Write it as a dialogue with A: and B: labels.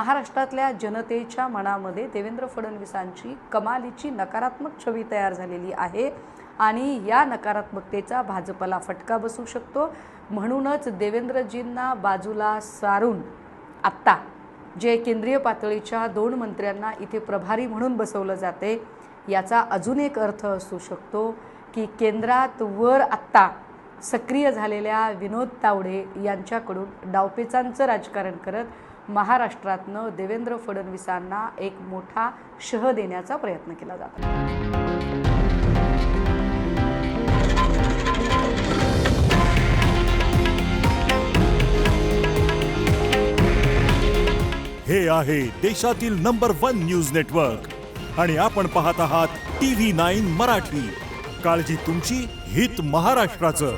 A: महाराष्ट्रातल्या जनतेच्या मनामध्ये देवेंद्र फडणवीसांची कमालीची नकारात्मक छवी तयार झालेली आहे आणि या नकारात्मकतेचा भाजपला फटका बसू शकतो। म्हणूनच देवेंद्रजींना बाजूला सारून आत्ता जे केंद्रीय पातळीच्या 2 मंत्र्यांना इथे प्रभारी म्हणून बसवलं जाते, याचा अजून एक अर्थ असू शकतो की केंद्रात वर आत्ता सक्रिय झालेल्या विनोद तावडे यांच्याकडून डावपेचांचं राजकारण करत महाराष्ट्रातनं देवेंद्र फडणवीसांना एक मोठा शह देण्याचा प्रयत्न केला जातो।
B: हे आहे देशातील नंबर 1 न्यूज नेटवर्क आणि आपण पाहत आहात TV9 मराठी। काळजी तुमची, हित महाराष्ट्राचं।